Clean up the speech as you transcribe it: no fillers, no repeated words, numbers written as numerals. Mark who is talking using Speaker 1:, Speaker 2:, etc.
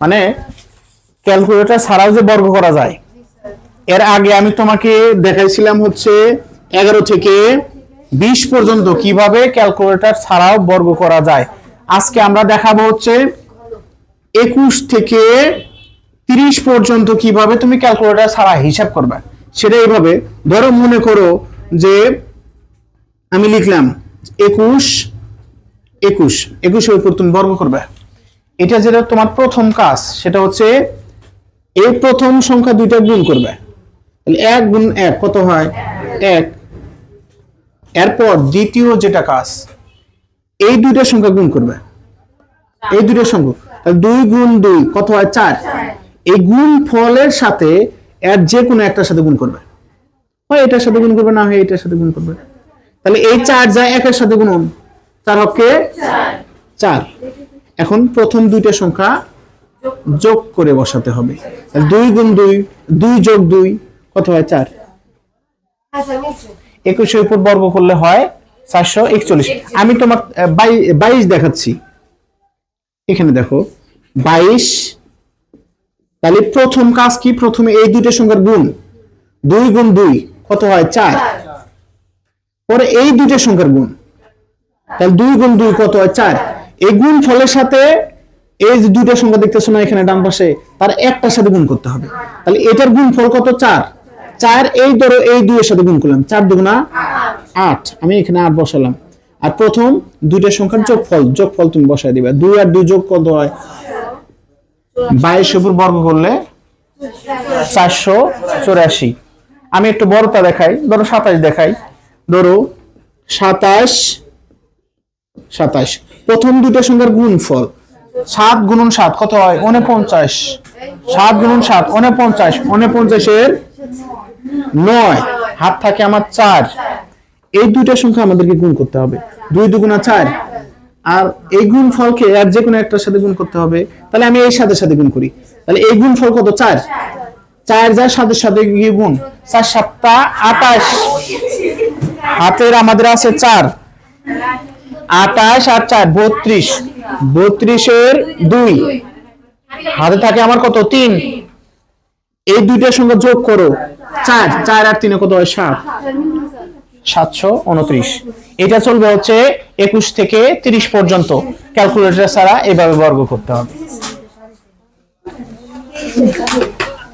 Speaker 1: মানে ক্যালকুলেটর ছাড়াও যে বর্গ করা যায়। এর আগে আমি তোমাকে দেখাইছিলাম হচ্ছে 11 থেকে 20 পর্যন্ত কিভাবে ক্যালকুলেটর ছাড়াও বর্গ করা যায়। আজকে আমরা দেখাবো হচ্ছে 21 থেকে 30 পর্যন্ত কিভাবে তুমি ক্যালকুলেটর ছাড়া হিসাব করবে। সেটা এইভাবে ধরো, মনে করো যে আমি লিখলাম 21 উপর তুমি বর্গ করবে। এটা যেটা তোমার প্রথম কাজ, সেটা হচ্ছে এই প্রথম সংখ্যা দুইটা গুণ করবে। তাহলে 1 গুণ 1 কত হয়? 1। এরপর দ্বিতীয় যেটা কাজ, এই দুইটা সংখ্যা গুণ করবে, এই দুইটা সংখ্যা। তাহলে 2 গুণ 2 কত হয়? 4। এই গুণ ফলের সাথে এর যে কোনো একটার সাথে গুণ করবে, হয় এটার সাথে গুণ করবে, না হয় এটার সাথে গুণ করবে। তাহলে এই 4 যায় 1 এর সাথে গুণন, 4 হকে 4। এখন প্রথম দুইটা সংখ্যা যোগ করে বসাতে হবে। 2 গুণ 2, 2 যোগ 2 কত হয়? 4। 21 এর উপর বর্গ করলে হয় 441। আমি তোমাকে 22 দেখাচ্ছি। এখানে দেখো 22। তাহলে প্রথম কাজ কি? প্রথমে এই দুইটা সংখ্যার গুণ, 2 গুণ 2 কত হয়? 4। পরে এই দুইটা সংখ্যার গুণ, তাহলে 2 গুণ 2 কত হয়? 4। এই গুণ ফলের সাথে এই যে দুইটা সংখ্যা দেখতেছো না এখানে ডান পাশে, তার একটার সাথে গুণ করতে হবে। তাহলে এটার গুণ ফল কত? 4। 4 এই ধরো এই 2 এর সাথে গুণ করলাম, 4 দুগুণা 8। আমি এখানে 8 বসালাম। আর প্রথম দুইটা সংখ্যার যোগফল তুমি বসায় দিবে। 2 আর 2 যোগ কত হয়? 22 উপর বর্গ করলে 484। আমি একটু বড়টা দেখাই, ধরো 27 দেখাই। ধরো 27। প্রথম দুইটা সংখ্যার গুণফল 7 গুণন 7 কত হয়? 49। 7 গুণন 7 49। 49 এর 9, হাত থাকে আমার 4। এই দুইটা সংখ্যা আমাদেরকে গুণ করতে হবে। 2 দুগুণা 4। আর এই গুণফলকে আর যে কোনো একটার সাথে গুণ করতে হবে। তাহলে আমি এই সাথে গুণ করি। তাহলে এই গুণফল কত? 4। 4 যায় সাথে গিয়ে গুণ, 4 7 28। হাতের আমাদের আছে 4, 28 আর 4 32। 32 এর 2, হাতে থাকে আমার কত? 3। এই দুইটার সঙ্গে যোগ করো, 4 আর 3 কত হয়? 7। 729। এটা চলবে হচ্ছে 21 থেকে 30 পর্যন্ত। ক্যালকুলেটর ছাড়া এভাবে বর্গ করতে হবে।